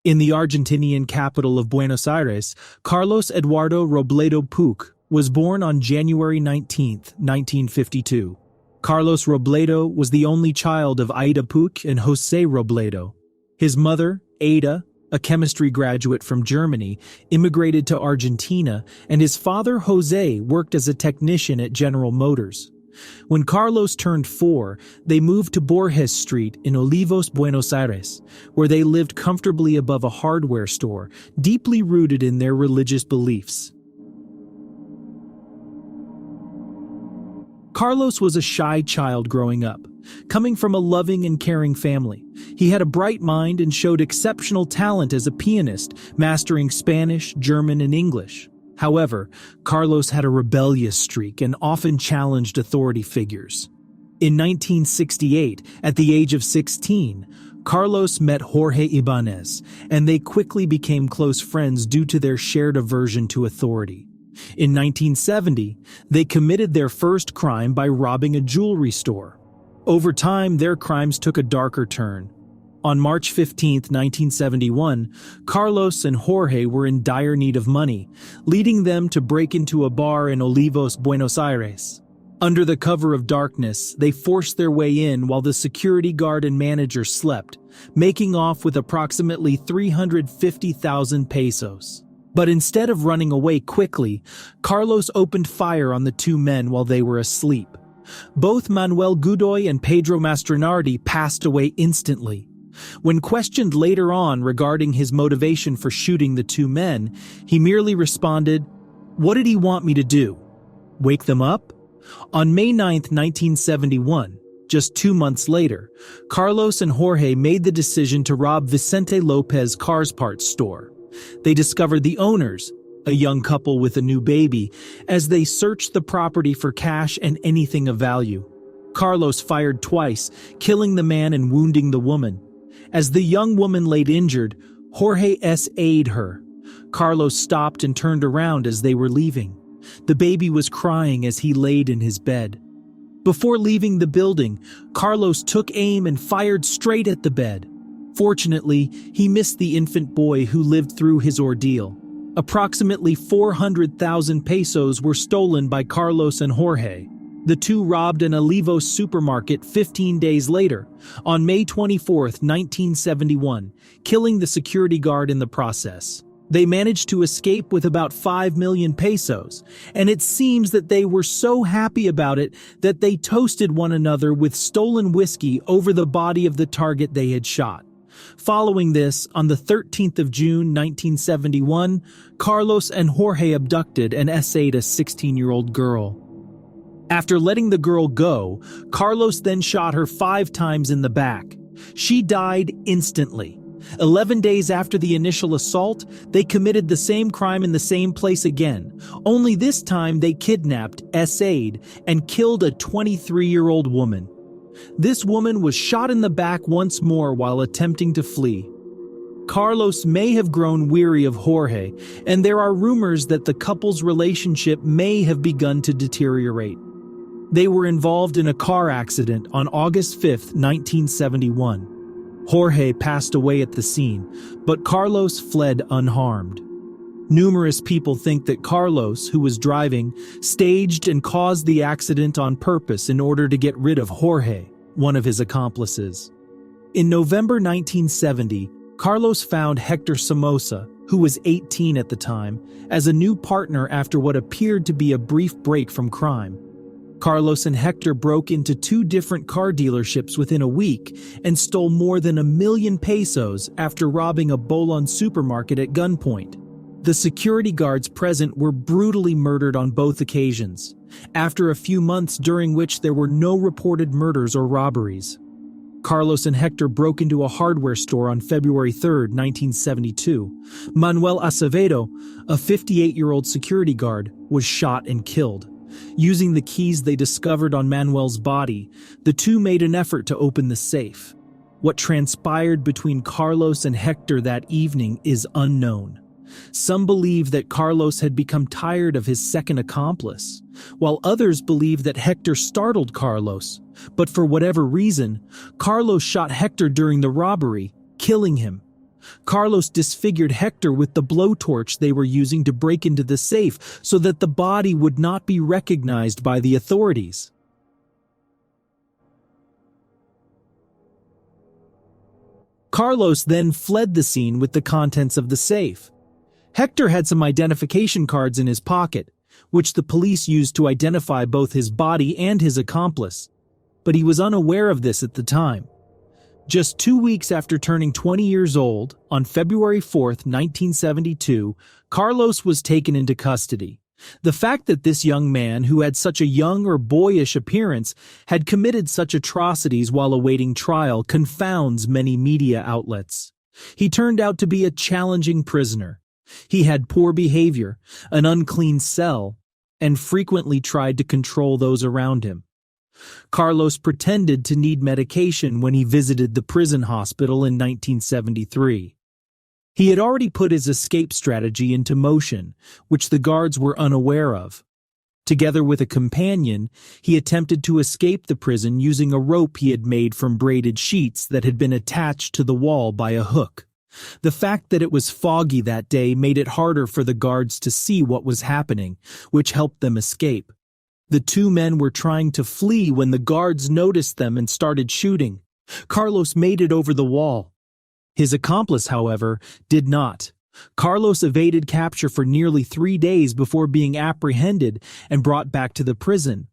In the Argentinian capital of Buenos Aires, Carlos Eduardo Robledo Puch was born on January 19, 1952. Carlos Robledo was the only child of Aida Puch and José Robledo. His mother, Ada, a chemistry graduate from Germany, immigrated to Argentina, and his father, José, worked as a technician at General Motors. When Carlos turned 4, they moved to Borges Street in Olivos, Buenos Aires, where they lived comfortably above a hardware store, deeply rooted in their religious beliefs. Carlos was a shy child growing up, coming from a loving and caring family. He had a bright mind and showed exceptional talent as a pianist, mastering Spanish, German, and English. However, Carlos had a rebellious streak and often challenged authority figures. In 1968, at the age of 16, Carlos met Jorge Ibanez, and they quickly became close friends due to their shared aversion to authority. In 1970, they committed their first crime by robbing a jewelry store. Over time, their crimes took a darker turn. On March 15, 1971, Carlos and Jorge were in dire need of money, leading them to break into a bar in Olivos, Buenos Aires. Under the cover of darkness, they forced their way in while the security guard and manager slept, making off with approximately 350,000 pesos. But instead of running away quickly, Carlos opened fire on the two men while they were asleep. Both Manuel Godoy and Pedro Mastronardi passed away instantly. When questioned later on regarding his motivation for shooting the two men, he merely responded, "What did he want me to do? Wake them up?" On May 9, 1971, just 2 months later, Carlos and Jorge made the decision to rob Vicente Lopez Cars Parts store. They discovered the owners, a young couple with a new baby, as they searched the property for cash and anything of value. Carlos fired twice, killing the man and wounding the woman. As the young woman laid injured, Jorge S.A'd her. Carlos stopped and turned around as they were leaving. The baby was crying as he laid in his bed. Before leaving the building, Carlos took aim and fired straight at the bed. Fortunately, he missed the infant boy who lived through his ordeal. Approximately 400,000 pesos were stolen by Carlos and Jorge. The two robbed an Olivos supermarket 15 days later, on May 24, 1971, killing the security guard in the process. They managed to escape with about 5 million pesos, and it seems that they were so happy about it that they toasted one another with stolen whiskey over the body of the target they had shot. Following this, on the 13th of June 1971, Carlos and Jorge abducted and essayed a 16-year-old girl. After letting the girl go, Carlos then shot her 5 times in the back. She died instantly. 11 days after the initial assault, they committed the same crime in the same place again, only this time they kidnapped, essayed, and killed a 23-year-old woman. This woman was shot in the back once more while attempting to flee. Carlos may have grown weary of Jorge, and there are rumors that the couple's relationship may have begun to deteriorate. They were involved in a car accident on August 5, 1971. Jorge passed away at the scene, but Carlos fled unharmed. Numerous people think that Carlos, who was driving, staged and caused the accident on purpose in order to get rid of Jorge, one of his accomplices. In November 1970, Carlos found Hector Somoza, who was 18 at the time, as a new partner after what appeared to be a brief break from crime. Carlos and Hector broke into 2 different car dealerships within a week and stole more than 1 million pesos after robbing a Bolon supermarket at gunpoint. The security guards present were brutally murdered on both occasions, after a few months during which there were no reported murders or robberies. Carlos and Hector broke into a hardware store on February 3, 1972. Manuel Acevedo, a 58-year-old security guard, was shot and killed. Using the keys they discovered on Manuel's body, the two made an effort to open the safe. What transpired between Carlos and Hector that evening is unknown. Some believe that Carlos had become tired of his second accomplice, while others believe that Hector startled Carlos. But for whatever reason, Carlos shot Hector during the robbery, killing him. Carlos disfigured Hector with the blowtorch they were using to break into the safe so that the body would not be recognized by the authorities. Carlos then fled the scene with the contents of the safe. Hector had some identification cards in his pocket, which the police used to identify both his body and his accomplice, but he was unaware of this at the time. Just 2 weeks after turning 20 years old, on February 4, 1972, Carlos was taken into custody. The fact that this young man, who had such a young or boyish appearance, had committed such atrocities while awaiting trial confounds many media outlets. He turned out to be a challenging prisoner. He had poor behavior, an unclean cell, and frequently tried to control those around him. Carlos pretended to need medication when he visited the prison hospital in 1973. He had already put his escape strategy into motion, which the guards were unaware of. Together with a companion, he attempted to escape the prison using a rope he had made from braided sheets that had been attached to the wall by a hook. The fact that it was foggy that day made it harder for the guards to see what was happening, which helped them escape. The two men were trying to flee when the guards noticed them and started shooting. Carlos made it over the wall. His accomplice, however, did not. Carlos evaded capture for nearly 3 days before being apprehended and brought back to the prison.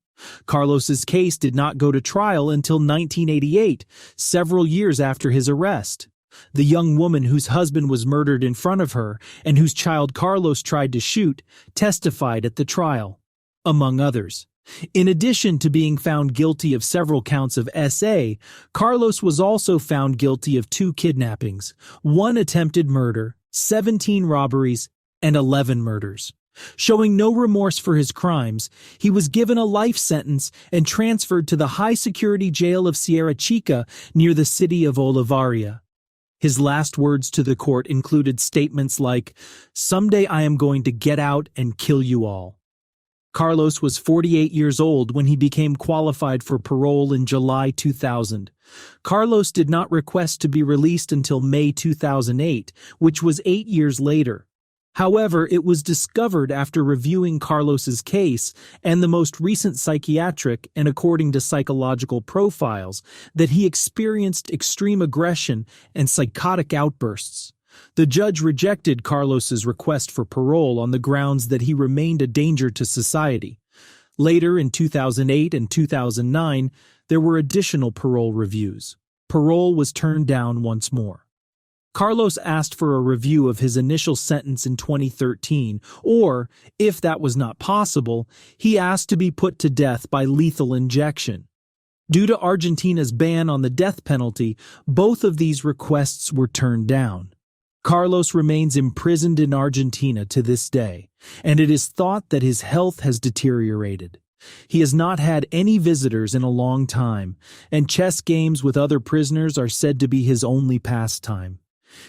Carlos's case did not go to trial until 1988, several years after his arrest. The young woman whose husband was murdered in front of her and whose child Carlos tried to shoot testified at the trial, among others. In addition to being found guilty of several counts of SA, Carlos was also found guilty of 2 kidnappings, 1 attempted murder, 17 robberies, and 11 murders. Showing no remorse for his crimes, he was given a life sentence and transferred to the high-security jail of Sierra Chica near the city of Olivaria. His last words to the court included statements like, "Someday I am going to get out and kill you all." Carlos was 48 years old when he became qualified for parole in July 2000. Carlos did not request to be released until May 2008, which was 8 years later. However, it was discovered after reviewing Carlos's case and the most recent psychiatric and according to psychological profiles that he experienced extreme aggression and psychotic outbursts. The judge rejected Carlos's request for parole on the grounds that he remained a danger to society. Later, in 2008 and 2009, there were additional parole reviews. Parole was turned down once more. Carlos asked for a review of his initial sentence in 2013, or, if that was not possible, he asked to be put to death by lethal injection. Due to Argentina's ban on the death penalty, both of these requests were turned down. Carlos remains imprisoned in Argentina to this day, and it is thought that his health has deteriorated. He has not had any visitors in a long time, and chess games with other prisoners are said to be his only pastime.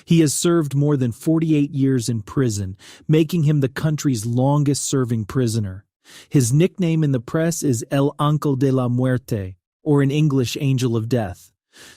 He has served more than 48 years in prison, making him the country's longest-serving prisoner. His nickname in the press is El Ángel de la Muerte, or in English, Angel of Death.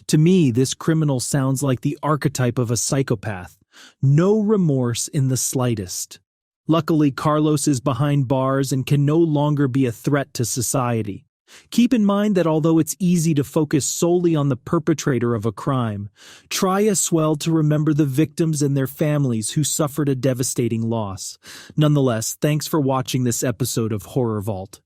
To me, this criminal sounds like the archetype of a psychopath. No remorse in the slightest. Luckily, Carlos is behind bars and can no longer be a threat to society. Keep in mind that although it's easy to focus solely on the perpetrator of a crime, try as well to remember the victims and their families who suffered a devastating loss. Nonetheless, thanks for watching this episode of Horror Vault.